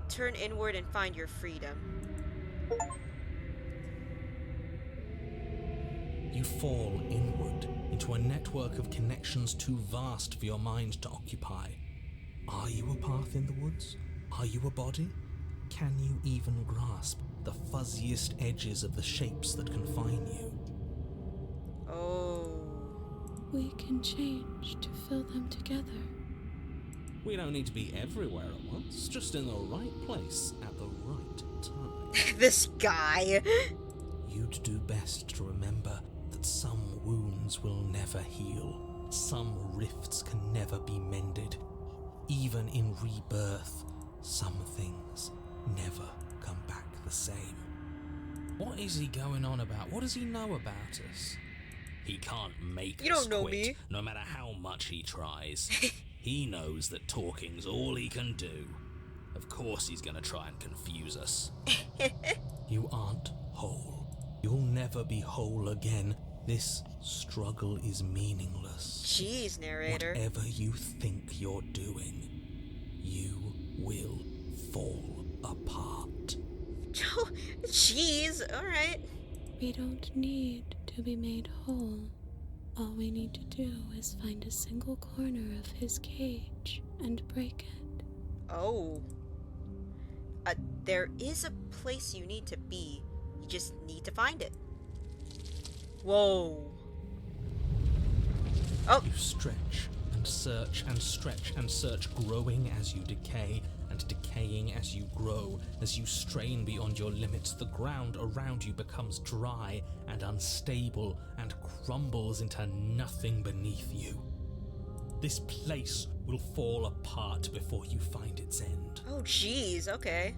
Turn inward and find your freedom. You fall inward into a network of connections too vast for your mind to occupy. Are you a path in the woods? Are you a body? Can you even grasp the fuzziest edges of the shapes that confine you? Oh. We can change to fill them together. We don't need to be everywhere at once, just in the right place at the right time. This guy. You'd do best to remember that some wounds will never heal. Some rifts can never be mended. Even in rebirth, some things never come back the same. What is he going on about? What does he know about us? He can't make You us don't know quit, me. no matter how much he tries. He knows that talking's all he can do. Of course he's gonna try and confuse us. You aren't whole. You'll never be whole again. This struggle is meaningless. Jeez, narrator. Whatever you think you're doing, you will fall apart. Jeez, alright. We don't need to be made whole. All we need to do is find a single corner of his cage and break it. Oh. There is a place you need to be. You just need to find it. Whoa. Oh. You stretch and search and stretch and search, growing as you decay and decaying as you grow. As you strain beyond your limits, the ground around you becomes dry and unstable and crumbles into nothing beneath you. This place will fall apart before you find its end. Oh, jeez, okay.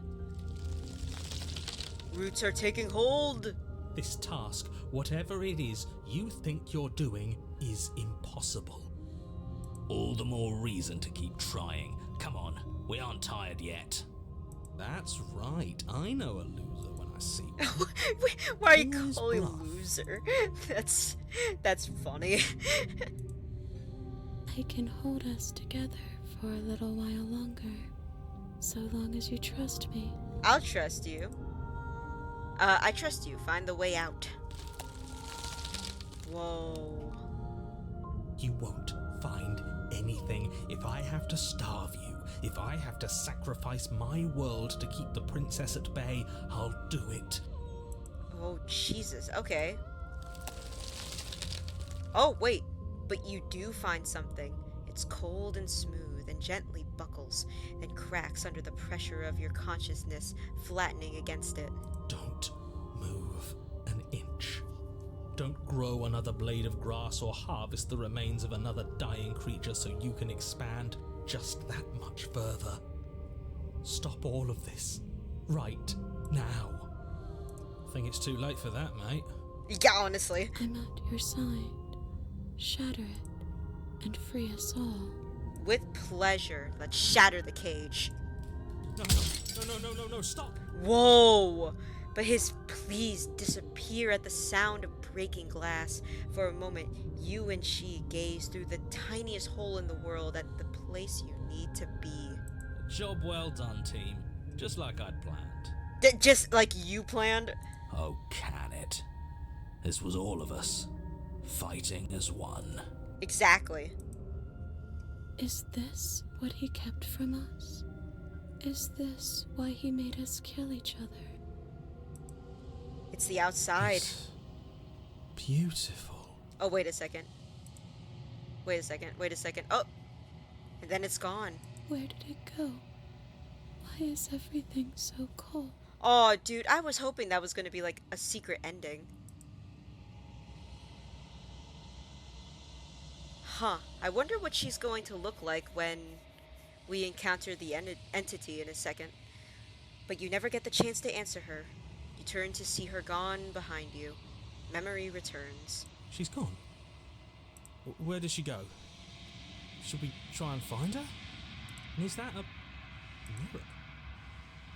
Roots are taking hold. This task, whatever it is you think you're doing, is impossible. All the more reason to keep trying. Come on, we aren't tired yet. That's right, I know a loser when I see one. Why are you Always calling bluff. loser? That's funny. I can hold us together for a little while longer, so long as you trust me. I'll trust you. I trust you. Find the way out. Whoa. You won't find anything. If I have to starve you, if I have to sacrifice my world to keep the princess at bay, I'll do it. Oh, Jesus. Okay. Oh, wait. But you do find something. It's cold and smooth and gently buckles and cracks under the pressure of your consciousness flattening against it. Don't move an inch. Don't grow another blade of grass or harvest the remains of another dying creature so you can expand just that much further. Stop all of this. Right now. I think it's too late for that, mate. Yeah, honestly. I'm at your side. Shatter it and free us all. With pleasure. Let's shatter the cage. No, stop! Whoa! But his pleas disappear at the sound of breaking glass. For a moment, you and she gaze through the tiniest hole in the world at the place you need to be. Job well done, team. Just like I'd planned. Just like you planned? Oh, can it? This was all of us, fighting as one. Exactly. Is this what he kept from us? Is this why he made us kill each other? It's the outside. It's beautiful. Oh, wait a second. Wait a second. Oh! And then it's gone. Where did it go? Why is everything so cold? Oh, dude, I was hoping that was going to be like a secret ending. Huh. I wonder what she's going to look like when we encounter the entity in a second. But you never get the chance to answer her. You turn to see her gone behind you. Memory returns. She's gone. Where did she go? Should we try and find her? And is that a mirror?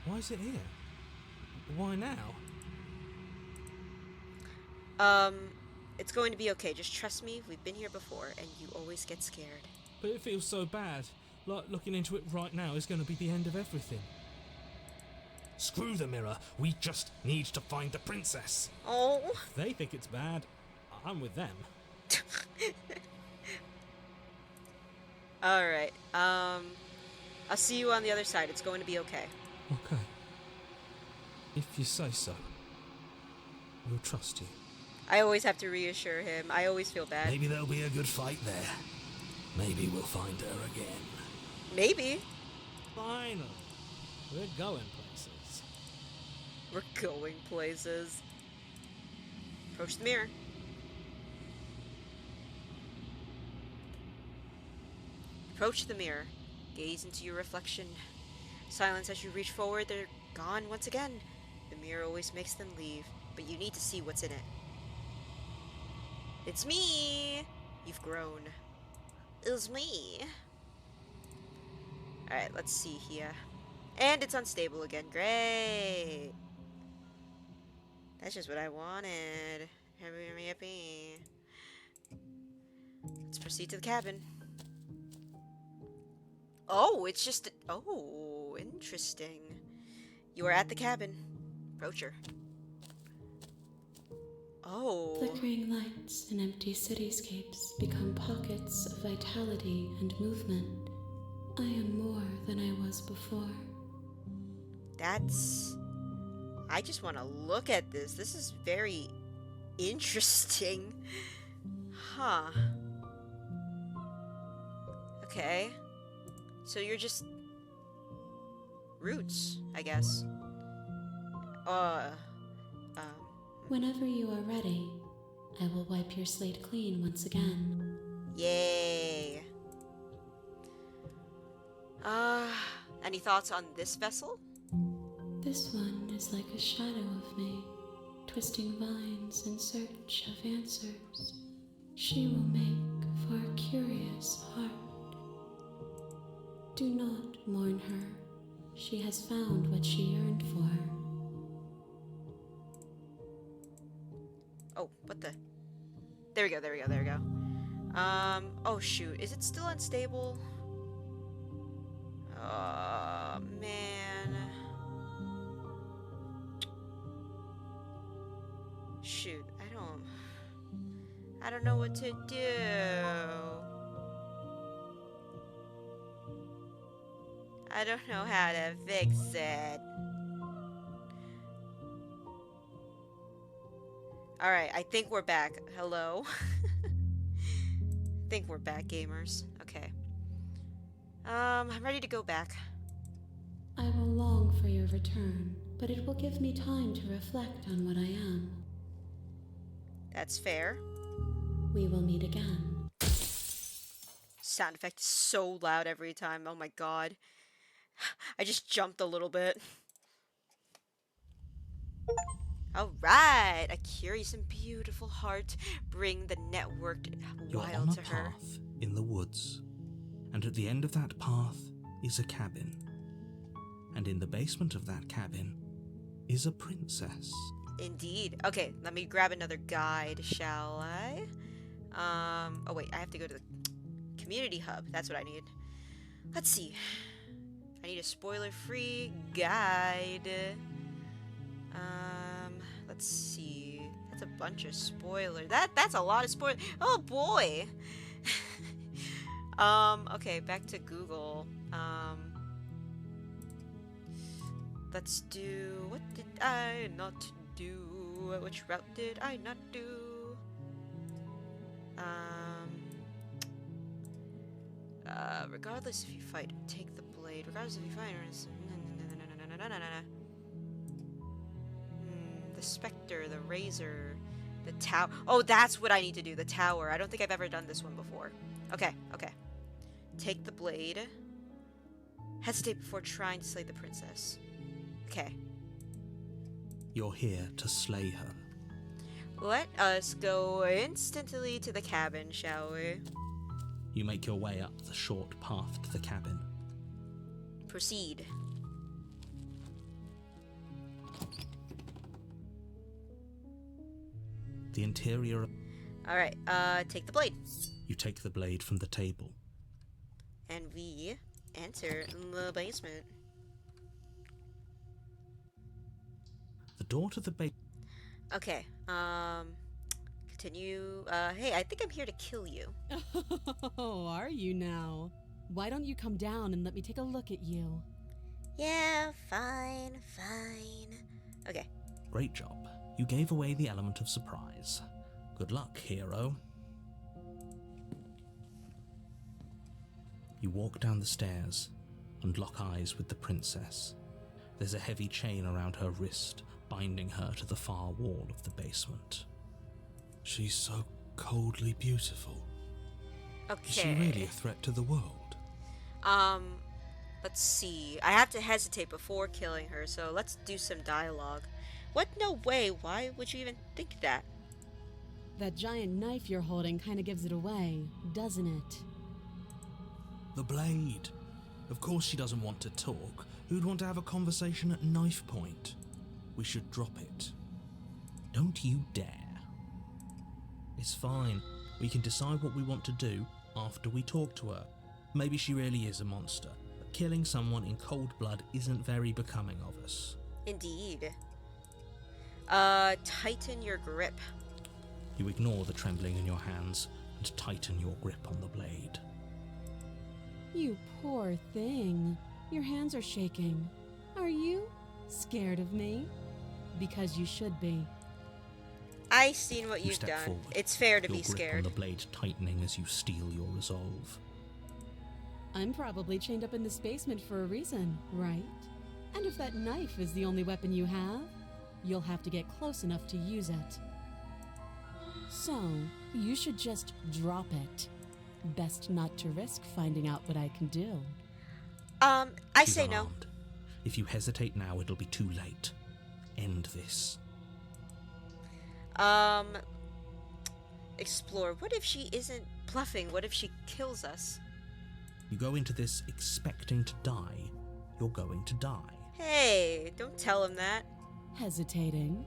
Why is it here? Why now? It's going to be okay. Just trust me. We've been here before, and you always get scared. But it feels so bad. Like looking into it right now is going to be the end of everything. Screw the mirror. We just need to find the princess. Oh. They think it's bad. I'm with them. Alright, I'll see you on the other side. It's going to be okay. Okay. If you say so. We'll trust you. I always have to reassure him. I always feel bad. Maybe there'll be a good fight there. Maybe we'll find her again. Maybe. Finally. We're going places. We're going places. Approach the mirror. Approach the mirror. Gaze into your reflection. Silence as you reach forward. They're gone once again. The mirror always makes them leave, but you need to see what's in it. It's me! You've grown. It's me. Alright, let's see here. And it's unstable again. Great! That's just what I wanted. Happy. Let's proceed to the cabin. Oh, it's just... Oh, interesting. You are at the cabin. Approach her. Oh. Flickering lights and empty cityscapes become pockets of vitality and movement. I am more than I was before. That's... I just want to look at this. This is very interesting. Huh. Okay. So you're just... roots, I guess. Whenever you are ready, I will wipe your slate clean once again. Yay. Any thoughts on this vessel? This one is like a shadow of me, twisting vines in search of answers. She will make for a curious heart. Do not mourn her. She has found what she yearned for. Oh, what the? There we go. Oh shoot, is it still unstable? Oh, man. Shoot, I don't know what to do. I don't know how to fix it. Alright, I think we're back. Hello? I think we're back, gamers. Okay. I'm ready to go back. I will long for your return, but it will give me time to reflect on what I am. That's fair. We will meet again. Sound effect is so loud every time. Oh my god. I just jumped a little bit. Alright! A curious and beautiful heart. Bring the networked You're on wild a to her. path in the woods, and at the end of that path is a cabin. And in the basement of that cabin is a princess. Indeed. Okay, let me grab another guide, shall I? Oh wait, I have to go to the community hub. That's what I need. Let's see. I need a spoiler-free guide. Let's see. That's a bunch of spoilers. That's a lot of spoilers. Oh boy. Okay, back to Google. Let's do... What did I not do? Which route did I not do? Regardless if you fight, take the blade. Regardless if you fight, the specter, the razor, the tower. Oh, that's what I need to do. The tower. I don't think I've ever done this one before. Okay, okay. Take the blade. Hesitate before trying to slay the princess. Okay. You're here to slay her. Let us go instantly to the cabin, shall we? You make your way up the short path to the cabin. Proceed. The interior... Alright, take the blade. You take the blade from the table. And we enter the basement. door to the base. Okay, continue. Hey, I think I'm here to kill you. Oh, are you now? Why don't you come down and let me take a look at you? Yeah, fine. Okay. Great job. You gave away the element of surprise. Good luck, hero. You walk down the stairs and lock eyes with the princess. There's a heavy chain around her wrist, binding her to the far wall of the basement. She's so coldly beautiful. Okay. Is she really a threat to the world? Let's see. I have to hesitate before killing her, so let's do some dialogue. What? No way. Why would you even think that? That giant knife you're holding kind of gives it away, doesn't it? The blade. Of course she doesn't want to talk. Who'd want to have a conversation at knife point? We should drop it. Don't you dare. It's fine. We can decide what we want to do after we talk to her. Maybe she really is a monster, but killing someone in cold blood isn't very becoming of us. Indeed. Tighten your grip. You ignore the trembling in your hands and tighten your grip on the blade. You poor thing. Your hands are shaking. Are you scared of me? Because you should be. I seen what You you've step done. forward, It's fair to your be grip scared. on the blade tightening as you steel your resolve. I'm probably chained up in this basement for a reason, right? And if that knife is the only weapon you have, you'll have to get close enough to use it. So, you should just drop it. Best not to risk finding out what I can do. I She's say no. unarmed. If you hesitate now, it'll be too late. End this. Explore. What if she isn't bluffing? What if she kills us? You go into this expecting to die, you're going to die. Hey, don't tell him that. Hesitating?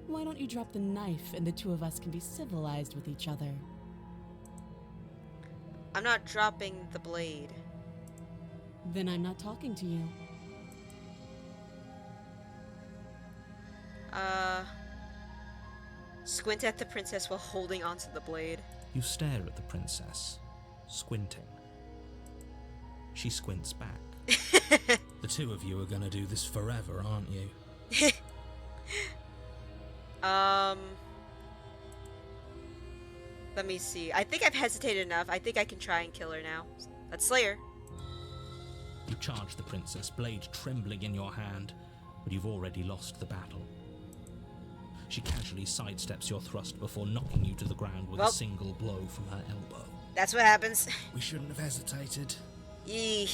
Why don't you drop the knife and the two of us can be civilized with each other? I'm not dropping the blade. Then I'm not talking to you. Squint at the princess while holding onto the blade. You stare at the princess, squinting. She squints back. The two of you are gonna do this forever, aren't you? Let me see. I think I've hesitated enough. I think I can try and kill her now. Let's slay her. You charge the princess, blade trembling in your hand, but you've already lost the battle. She casually sidesteps your thrust before knocking you to the ground with Well, a single blow from her elbow. That's what happens. We shouldn't have hesitated. Yee.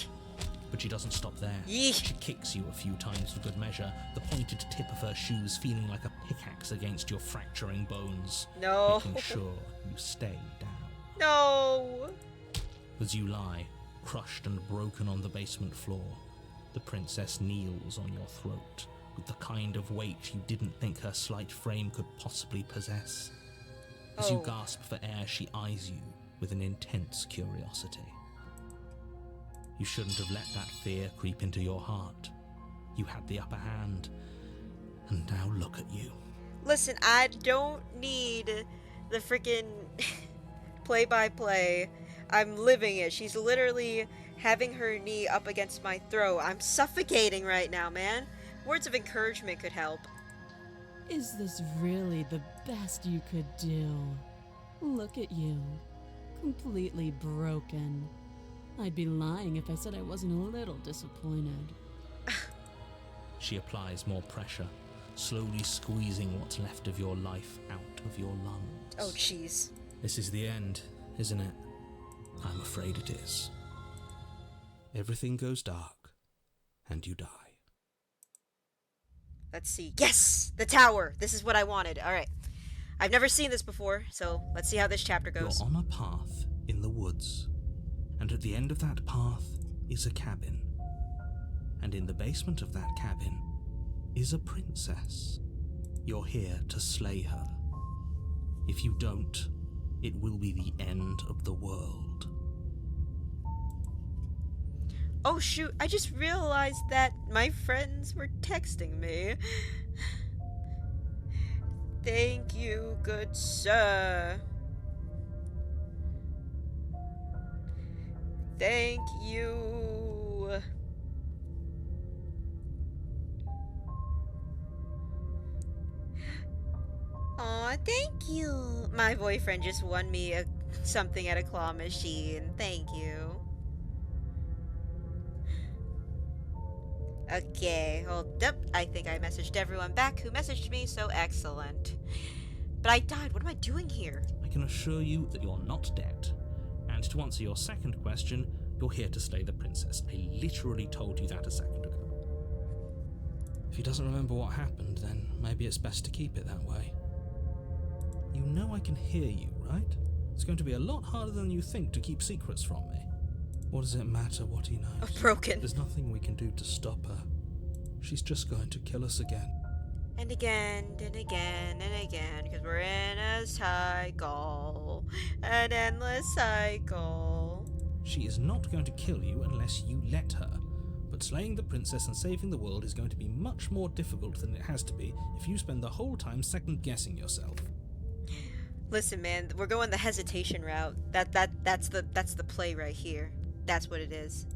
But she doesn't stop there. Yeesh. She kicks you a few times for good measure, the pointed tip of her shoes feeling like a pickaxe against your fracturing bones, No. making sure you stay down. No. As you lie, crushed and broken on the basement floor, the princess kneels on your throat with the kind of weight you didn't think her slight frame could possibly possess. As you Oh. gasp for air, she eyes you with an intense curiosity. You shouldn't have let that fear creep into your heart. You had the upper hand, and now look at you. Listen, I don't need the freaking play-by-play. I'm living it. She's literally having her knee up against my throat. I'm suffocating right now, man. Words of encouragement could help. Is this really the best you could do? Look at you. Completely broken. I'd be lying if I said I wasn't a little disappointed. She applies more pressure, slowly squeezing what's left of your life out of your lungs. Oh, jeez. This is the end, isn't it? I'm afraid it is. Everything goes dark, and you die. Let's see. Yes! The tower! This is what I wanted. Alright. I've never seen this before, so let's see how this chapter goes. You're on a path in the woods, and at the end of that path is a cabin. And in the basement of that cabin is a princess. You're here to slay her. If you don't, it will be the end of the world. Oh shoot, I just realized that my friends were texting me. Thank you, good sir. Thank you. Aw, thank you. My boyfriend just won me something at a claw machine. Thank you. Okay, hold up. I think I messaged everyone back who messaged me, so excellent. But I died. What am I doing here? I can assure you that you're not dead. And to answer your second question, you're here to slay the princess. I literally told you that a second ago. If he doesn't remember what happened, then maybe it's best to keep it that way. You know I can hear you, right? It's going to be a lot harder than you think to keep secrets from me. What does it matter what he knows? I'm broken. There's nothing we can do to stop her. She's just going to kill us again. And again, and again, and again, because we're in a cycle. An endless cycle. She is not going to kill you unless you let her. But slaying the princess and saving the world is going to be much more difficult than it has to be if you spend the whole time second-guessing yourself. Listen, man, we're going the hesitation route. That's the play right here. That's what it is.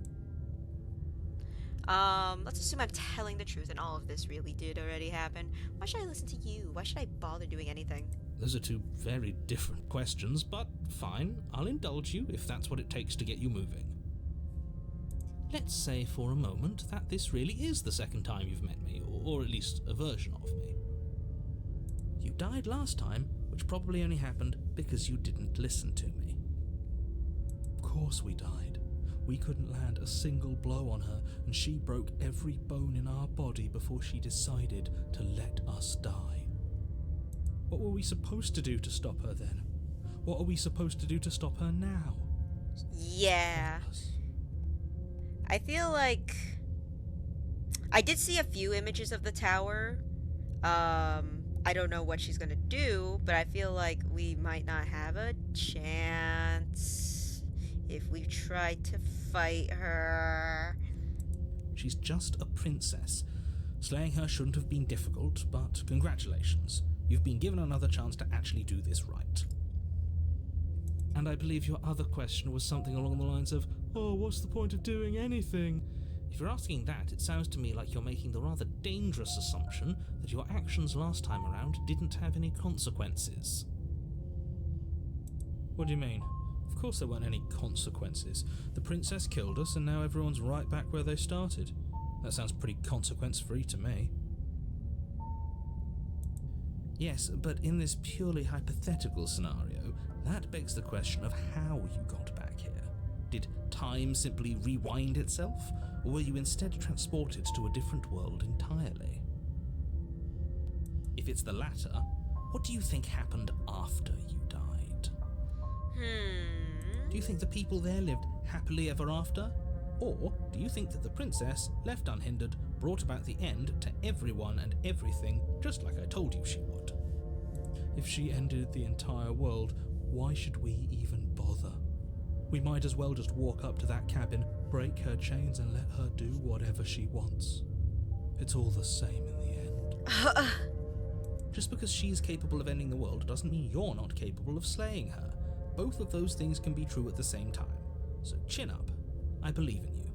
Let's assume I'm telling the truth and all of this really did already happen. Why should I listen to you? Why should I bother doing anything? Those are two very different questions, but fine, I'll indulge you if that's what it takes to get you moving. Let's say for a moment that this really is the second time you've met me, or at least a version of me. You died last time, which probably only happened because you didn't listen to me. Of course we died. We couldn't land a single blow on her, and she broke every bone in our body before she decided to let us die. What were we supposed to do to stop her then? What are we supposed to do to stop her now? Yeah. I feel like I did see a few images of the tower. I don't know what she's gonna do, but I feel like we might not have a chance if we try to fight her. She's just a princess. Slaying her shouldn't have been difficult, but congratulations. You've been given another chance to actually do this right. And I believe your other question was something along the lines of, oh, what's the point of doing anything? If you're asking that, it sounds to me like you're making the rather dangerous assumption that your actions last time around didn't have any consequences. What do you mean? Of course there weren't any consequences. The princess killed us and now everyone's right back where they started. That sounds pretty consequence-free to me. Yes, but in this purely hypothetical scenario, that begs the question of how you got back here. Did time simply rewind itself, or were you instead transported to a different world entirely? If it's the latter, what do you think happened after you died? Do you think the people there lived happily ever after? Or do you think that the princess, left unhindered, brought about the end to everyone and everything, just like I told you she would? If she ended the entire world, why should we even bother? We might as well just walk up to that cabin, break her chains and let her do whatever she wants. It's all the same in the end. Just because she's capable of ending the world doesn't mean you're not capable of slaying her. Both of those things can be true at the same time. So chin up. I believe in you.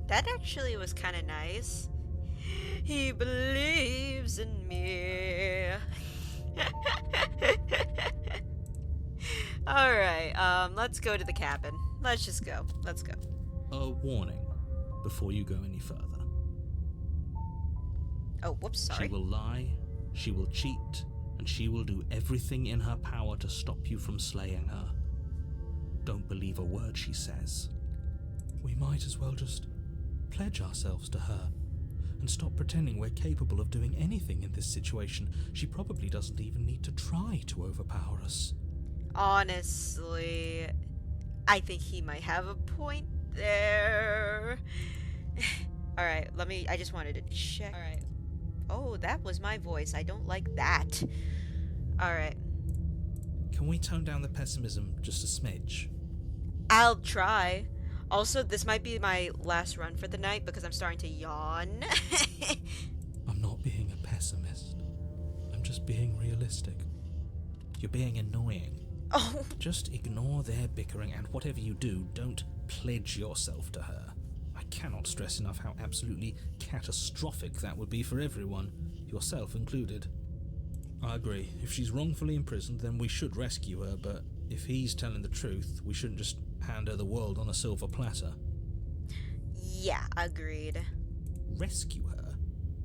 That actually was kind of nice. He believes in me. Alright, let's go to the cabin. Let's just go. Let's go. A warning before you go any further. Oh, whoops, sorry. She will lie, she will cheat, and she will do everything in her power to stop you from slaying her. Don't believe a word she says. We might as well just pledge ourselves to her and stop pretending we're capable of doing anything in this situation. She probably doesn't even need to try to overpower us. Honestly, I think he might have a point there. Alright, I just wanted to check. Alright. Oh, that was my voice. I don't like that. Alright. Can we tone down the pessimism just a smidge? I'll try. Also, this might be my last run for the night because I'm starting to yawn. I'm not being a pessimist. pessimist. I'm just being realistic. You're being annoying. Oh, Just ignore their bickering, and whatever you do, don't pledge yourself to her. I cannot stress enough how absolutely catastrophic that would be for everyone, yourself included. I agree. If she's wrongfully imprisoned, then we should rescue her, but if he's telling the truth, we shouldn't just hand her the world on a silver platter. yeah, agreed. Rescue her?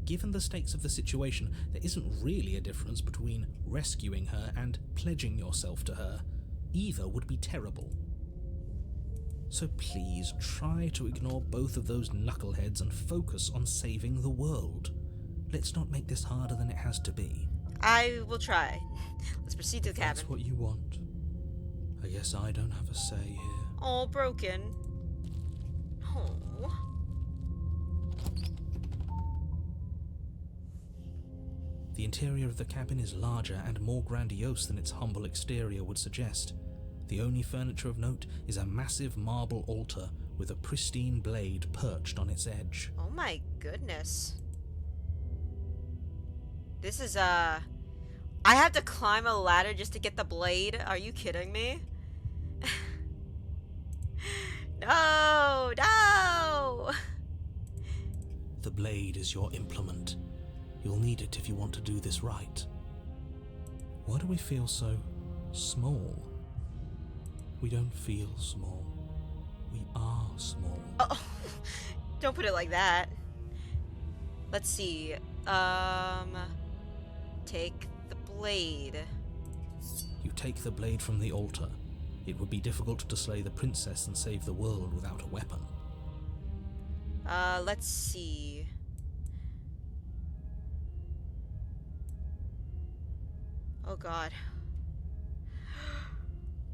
Given the stakes of the situation, there isn't really a difference between rescuing her and pledging yourself to her. Either would be terrible. So please try to ignore both of those knuckleheads and focus on saving the world. Let's not make this harder than it has to be. I will try. Let's proceed to the cabin. That's what you want. I guess I don't have a say here. All broken. Oh. The interior of the cabin is larger and more grandiose than its humble exterior would suggest. The only furniture of note is a massive marble altar with a pristine blade perched on its edge. Oh my goodness. This is, I have to climb a ladder just to get the blade? Are you kidding me? No! No! The blade is your implement. You'll need it if you want to do this right. Why do we feel so small? We don't feel small. We are small. Oh, don't put it like that. Let's see. Take the blade. You take the blade from the altar. It would be difficult to slay the princess and save the world without a weapon. Let's see. Oh god.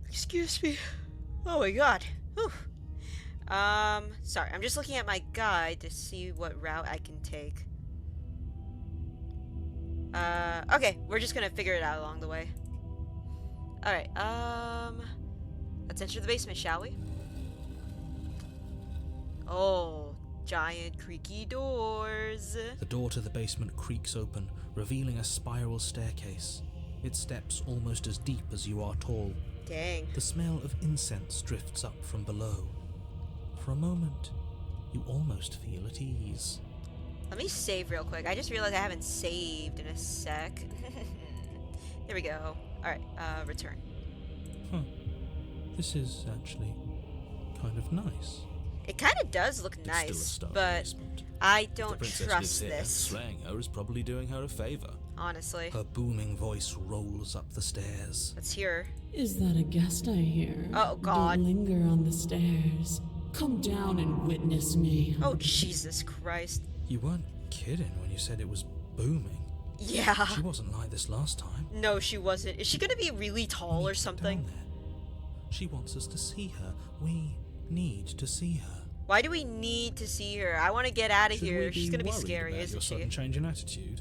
Excuse me. Oh my god. Whew. Sorry, I'm just looking at my guide to see what route I can take. Okay, we're just gonna figure it out along the way. Alright, let's enter the basement, shall we? Oh, giant creaky doors. The door to the basement creaks open, revealing a spiral staircase. Its steps almost as deep as you are tall. Dang. The smell of incense drifts up from below. For a moment, you almost feel at ease. Let me save real quick. I just realized I haven't saved in a sec. There we go. Alright, return. Huh. This is actually kind of nice. It kind of does look It's nice, still a stone but basement. I If the don't princess trust lives here, this. slaying her is probably doing her a favor. Honestly. Her booming voice rolls up the stairs. Let's hear. Is that a guest I hear? Oh, God. Don't linger on the stairs. Come down and witness me. Oh, Jesus Christ. You weren't kidding when you said it was booming. Yeah. She wasn't like this last time. No, she wasn't. Is she gonna be really tall We or need to get something? down there. She wants us to see her. We need to see her. Why do we need to see her? I want to get out of Should here. we She's gonna be worried scary, about isn't your she? sudden change in attitude?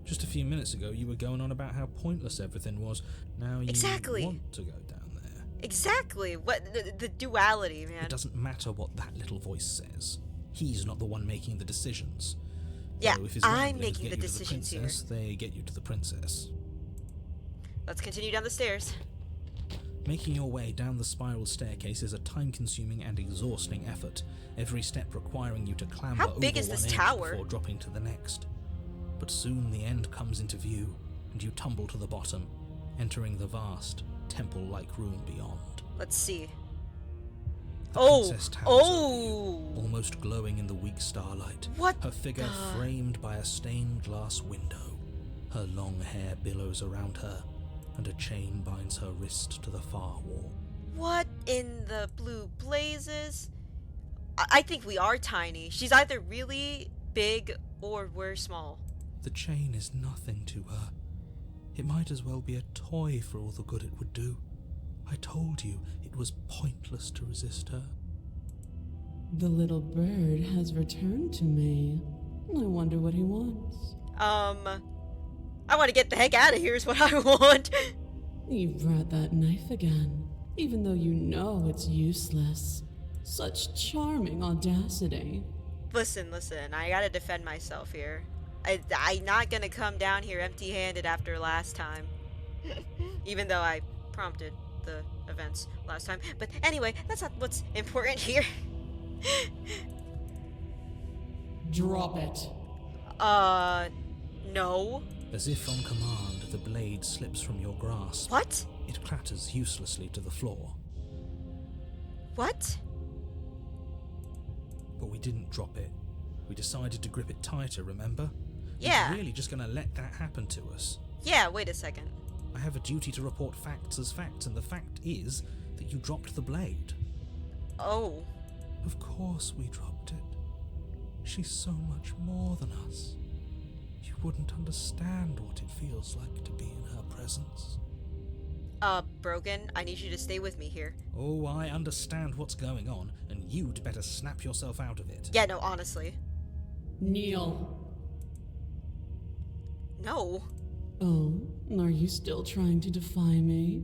Just a few minutes ago, you were going on about how pointless everything was. Now you Exactly. want to go down there. Exactly. What the duality, man. It doesn't matter what that little voice says. He's not the one making the decisions. Yeah, Though if his I'm ramblings making get the you to decisions here. princess, they get you to the princess. Let's continue down the stairs. Making your way down the spiral staircase is a time-consuming and exhausting effort, every step requiring you to clamber How big over is this one edge tower? before dropping to the next. But soon the end comes into view, and you tumble to the bottom, entering the vast, temple-like room beyond. Let's see. The Oh! princess towers over you, Oh! almost glowing in the weak starlight, What her figure the- framed by a stained glass window. Her long hair billows around her, and a chain binds her wrist to the far wall. What in the blue blazes? I think we are tiny. She's either really big or we're small. The chain is nothing to her. It might as well be a toy for all the good it would do. I told you it was pointless to resist her. The little bird has returned to me. I wonder what he wants. I want to get the heck out of here is what I want. You brought that knife again, even though you know it's useless. Such charming audacity. Listen, I gotta defend myself here. I'm not gonna come down here empty-handed after last time. Even though I prompted the events last time. But anyway, that's not what's important here. Drop it. No. As if on command, the blade slips from your grasp. What? It clatters uselessly to the floor. What? But we didn't drop it. We decided to grip it tighter, remember? Yeah. We're really just gonna let that happen to us. Yeah, wait a second. I have a duty to report facts as facts, and the fact is that you dropped the blade. Oh. Of course we dropped it. She's so much more than us. You wouldn't understand what it feels like to be in her presence. Brogan, I need you to stay with me here. Oh, I understand what's going on, and you'd better snap yourself out of it. Yeah, no, honestly. Kneel. No. Oh, are you still trying to defy me?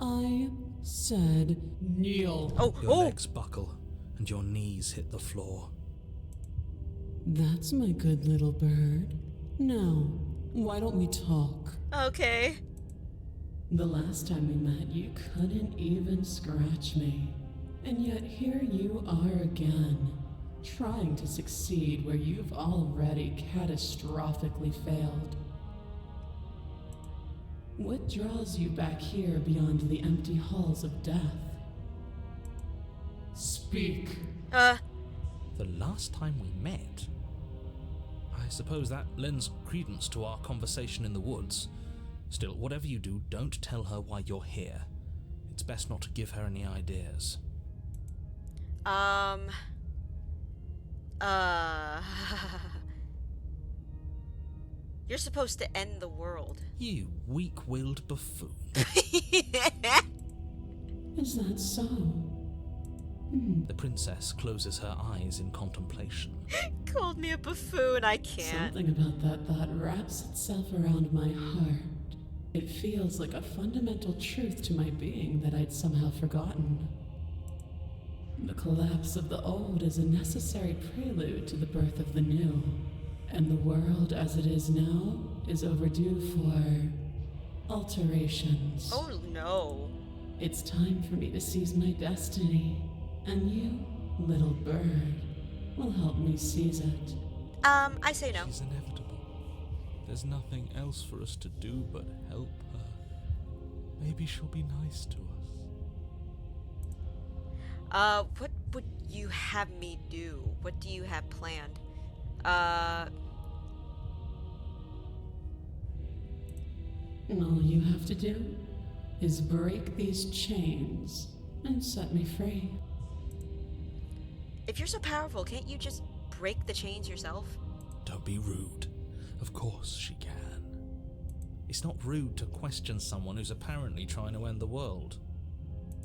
I said kneel. Oh, Your oh! legs buckle, and your knees hit the floor. That's my good little bird. Now, why don't we talk? Okay. The last time we met, you couldn't even scratch me. And yet here you are again, trying to succeed where you've already catastrophically failed. What draws you back here beyond the empty halls of death? Speak. The last time we met? I suppose that lends credence to our conversation in the woods. Still, whatever you do, don't tell her why you're here. It's best not to give her any ideas. You're supposed to end the world. You weak-willed buffoon. Is that so? The princess closes her eyes in contemplation. Called me a buffoon, I can't. Something about that thought wraps itself around my heart. It feels like a fundamental truth to my being that I'd somehow forgotten. The collapse of the old is a necessary prelude to the birth of the new, and the world as it is now is overdue for alterations. Oh no. It's time for me to seize my destiny, and you, little bird, will help me seize it. I say no. She's inevitable. There's nothing else for us to do but help her. Maybe she'll be nice to us. What would you have me do? What do you have planned? All you have to do is break these chains and set me free. If you're so powerful, can't you just break the chains yourself? Don't be rude. Of course she can. It's not rude to question someone who's apparently trying to end the world.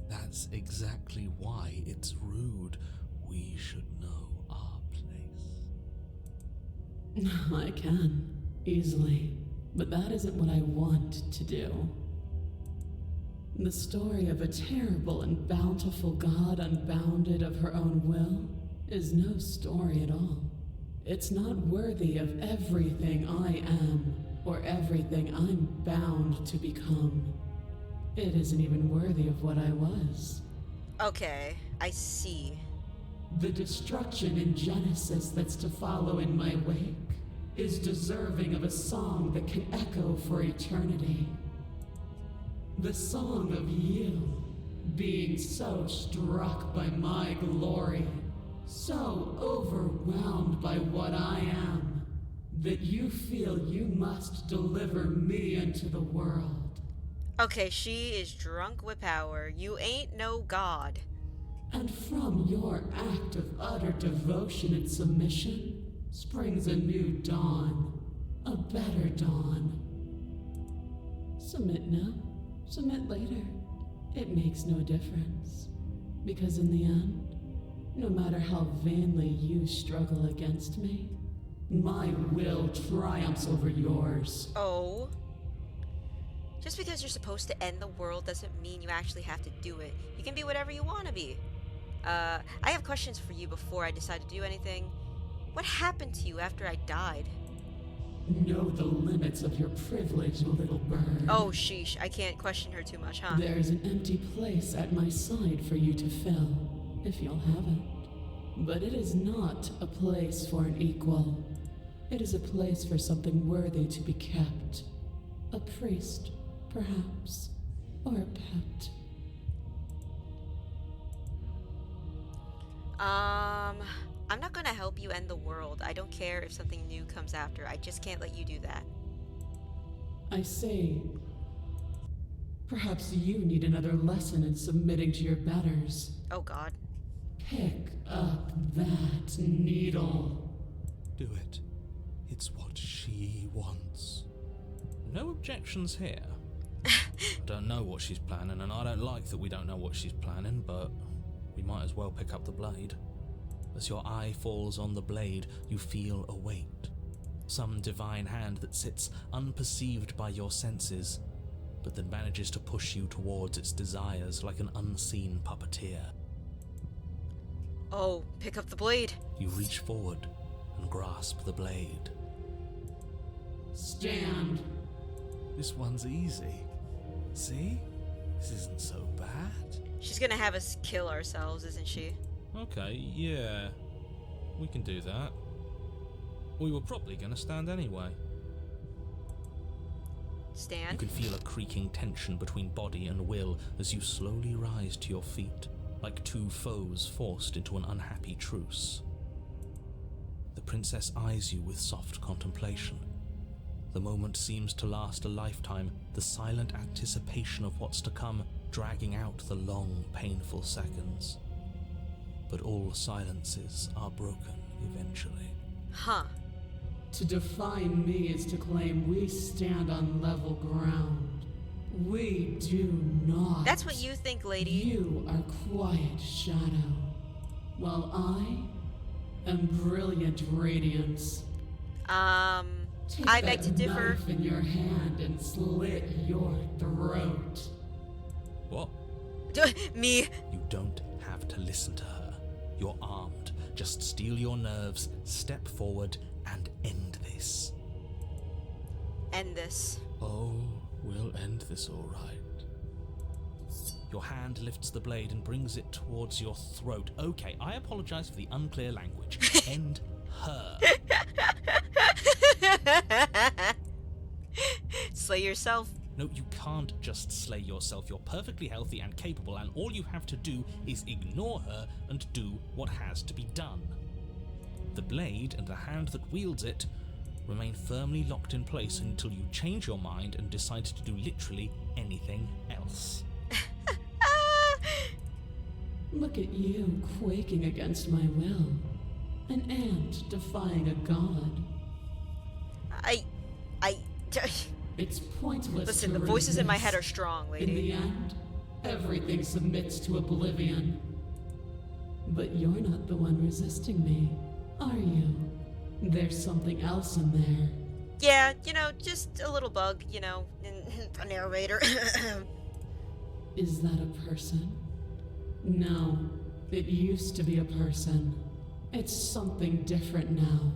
That's exactly why it's rude. We should know our place. I can, easily, but that isn't what I want to do. The story of a terrible and bountiful god unbounded of her own will is no story at all. It's not worthy of everything I am, or everything I'm bound to become. It isn't even worthy of what I was. Okay, I see. The destruction in Genesis that's to follow in my wake is deserving of a song that can echo for eternity. The song of you, being so struck by my glory, so overwhelmed by what I am, that you feel you must deliver me into the world. Okay, she is drunk with power. You ain't no god. And from your act of utter devotion and submission springs a new dawn, a better dawn. Submit now, submit later. It makes no difference. Because in the end, no matter how vainly you struggle against me, my will triumphs over yours. Oh. Just because you're supposed to end the world doesn't mean you actually have to do it. You can be whatever you want to be. I have questions for you before I decide to do anything. What happened to you after I died? Know the limits of your privilege, little bird. Oh, sheesh. I can't question her too much, huh? There's an empty place at my side for you to fill, if you'll have it. But it is not a place for an equal. It is a place for something worthy to be kept. A priest, perhaps, or a pet. I'm not gonna help you end the world. I don't care if something new comes after. I just can't let you do that. I say, perhaps you need another lesson in submitting to your betters. Oh god. Pick up that needle. Do it. It's what she wants. No objections here. I don't know what she's planning, and I don't like that we don't know what she's planning, but we might as well pick up the blade. As your eye falls on the blade, you feel a weight. Some divine hand that sits unperceived by your senses, but that manages to push you towards its desires like an unseen puppeteer. Oh, pick up the blade. You reach forward and grasp the blade. Stand. This one's easy. See? This isn't so bad. She's gonna have us kill ourselves, isn't she? Okay, yeah. We can do that. We were probably gonna stand anyway. You Stand. can feel a creaking tension between body and will as you slowly rise to your feet, like two foes forced into an unhappy truce. The princess eyes you with soft contemplation. The moment seems to last a lifetime, the silent anticipation of what's to come dragging out the long, painful seconds. But all silences are broken eventually. Huh. To define me is to claim we stand on level ground. We do not. That's what you think, lady. You are quiet shadow, while I am brilliant radiance. Take I beg that to differ. knife in your hand and slit your throat. What? Me. You don't have to listen to her. You're armed. Just steel your nerves, step forward, and end this. End this. Oh, we'll end this all right. Your hand lifts the blade and brings it towards your throat. Okay, I apologize for the unclear language. End her. Slay yourself. No, you can't just slay yourself. You're perfectly healthy and capable, and all you have to do is ignore her and do what has to be done. The blade and the hand that wields it remain firmly locked in place until you change your mind and decide to do literally anything else. Look at you quaking against my will. An ant defying a god. It's pointless. Listen, to the voices in my head are resist. strong, In lady. the end, everything submits to oblivion. But you're not the one resisting me, are you? There's something else in there. Yeah, just a little bug, a narrator. Is that a person? No, it used to be a person. It's something different now.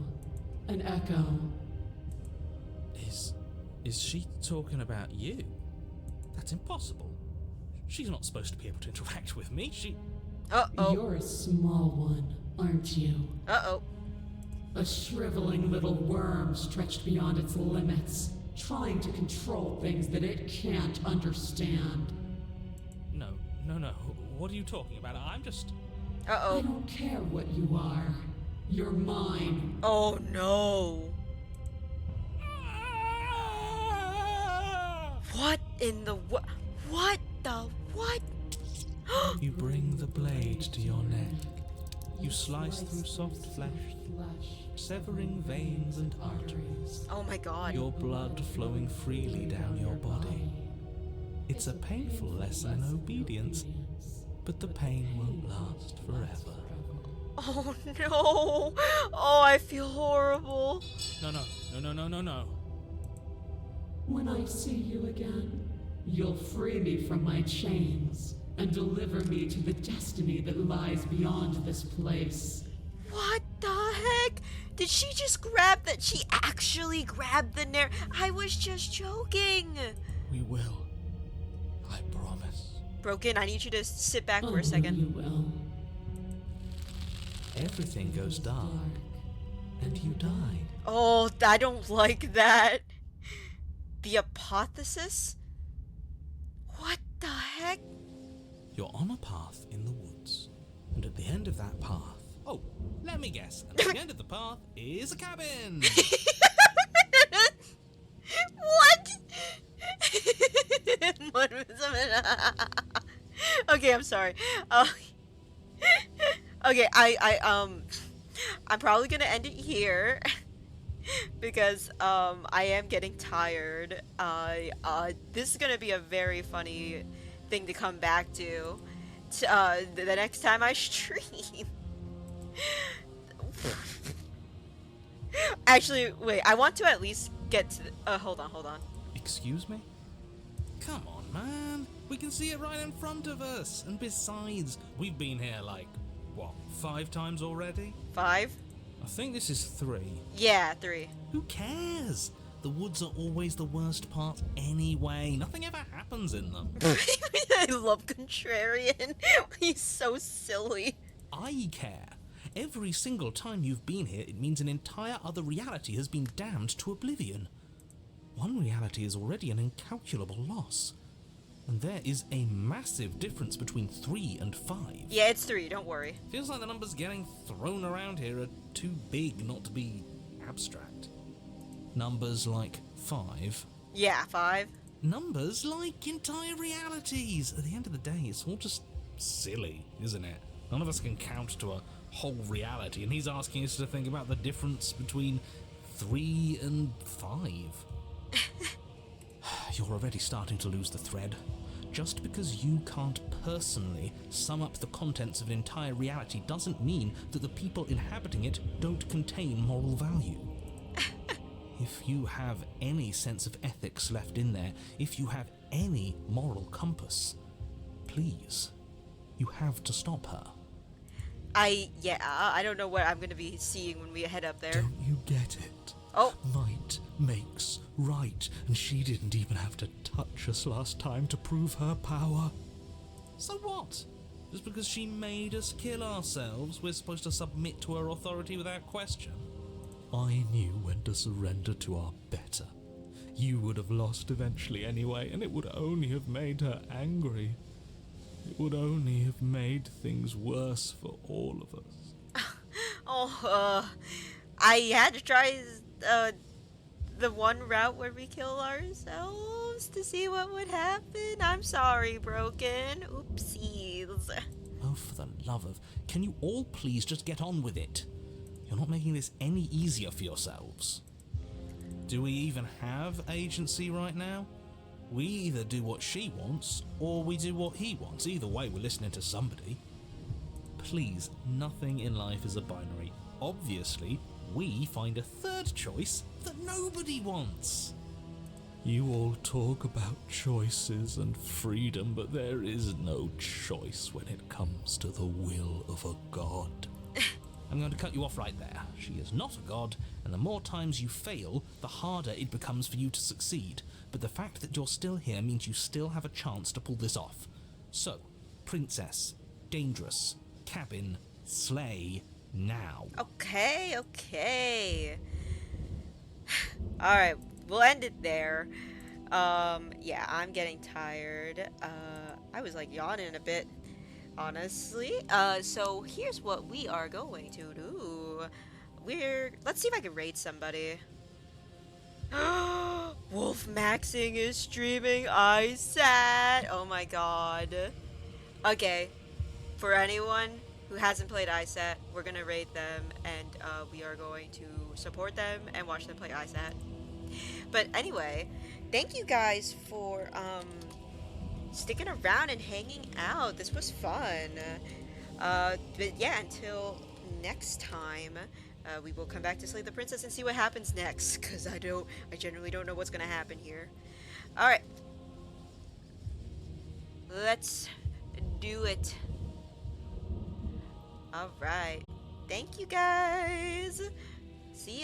An echo. Is she talking about you? That's impossible. She's not supposed to be able to interact with me. Uh-oh. You're a small one, aren't you? Uh-oh. A shriveling little worm stretched beyond its limits, trying to control things that it can't understand. No. What are you talking about? I'm just... I Uh-oh. don't care what you are. You're mine. Oh, no. What in the what? What the what? You bring the blade to your neck. You slice through soft flesh, severing veins and arteries. Oh my god. Your blood flowing freely down your body. It's a painful lesson in obedience, but the pain won't last forever. Oh no. Oh, I feel horrible. No. When I see you again, you'll free me from my chains and deliver me to the destiny that lies beyond this place. What the heck? Did she just grab that? She actually grabbed the narrator. I was just joking. We will. I promise. Broken, I need you to sit back for Oh, a second. you will. Everything goes dark, and you die. Oh, I don't like that. The hypothesis? What the heck? You're on a path in the woods, and at the end of that path... Oh, let me guess. And at the end of the path is a cabin! What? Okay, I'm sorry. Okay, I'm probably gonna end it here because I am getting tired. This is gonna be a very funny thing to come back to the next time I stream. Actually, wait, I want to at least get to hold on. Excuse me? Come on, man. We can see it right in front of us. And besides, we've been here like, what, 5 times already? 5? I think this is 3. Yeah, 3. Who cares? The woods are always the worst part anyway. Nothing ever happens in them. I love Contrarian. He's so silly. I care. Every single time you've been here, it means an entire other reality has been damned to oblivion. One reality is already an incalculable loss. And there is a massive difference between 3 and 5. Yeah, it's 3, don't worry. Feels like the numbers getting thrown around here are too big not to be abstract. Numbers like 5. Yeah, 5. Numbers like entire realities. At the end of the day, it's all just silly, isn't it? None of us can count to a whole reality, and he's asking us to think about the difference between 3 and 5. You're already starting to lose the thread. Just because you can't personally sum up the contents of an entire reality doesn't mean that the people inhabiting it don't contain moral value. If you have any sense of ethics left in there, if you have any moral compass, please, you have to stop her. I don't know what I'm gonna be seeing when we head up there. Don't you get it? Oh. Might makes right, and she didn't even have to touch us last time to prove her power. So what? Just because she made us kill ourselves, we're supposed to submit to her authority without question? I knew when to surrender to our better. You would have lost eventually anyway, and it would only have made her angry. It would only have made things worse for all of us. I had to try the one route where we kill ourselves to see what would happen. I'm sorry, Broken. Oopsies. Oh, for the love of... Can you all please just get on with it? You're not making this any easier for yourselves. Do we even have agency right now? We either do what she wants, or we do what he wants. Either way, we're listening to somebody. Please, nothing in life is a binary. Obviously, we find a third choice that nobody wants. You all talk about choices and freedom, but there is no choice when it comes to the will of a god. I'm going to cut you off right there. She is not a god, and the more times you fail, the harder it becomes for you to succeed. But the fact that you're still here means you still have a chance to pull this off. So, princess, dangerous, cabin, slay, now. Okay. Alright, we'll end it there. Yeah, I'm getting tired. I was like yawning a bit, honestly. So here's what we are going to do. Let's see if I can raid somebody. Wolf Maxing is streaming ISAT. Oh my god. Okay, for anyone who hasn't played ISAT, we're gonna raid them, and we are going to support them and watch them play ISAT. But anyway, thank you guys for sticking around and hanging out. This was fun. But yeah, until next time, we will come back to Slay the Princess and see what happens next, because I generally don't know what's gonna happen here. Alright, let's do it. Alright, thank you guys.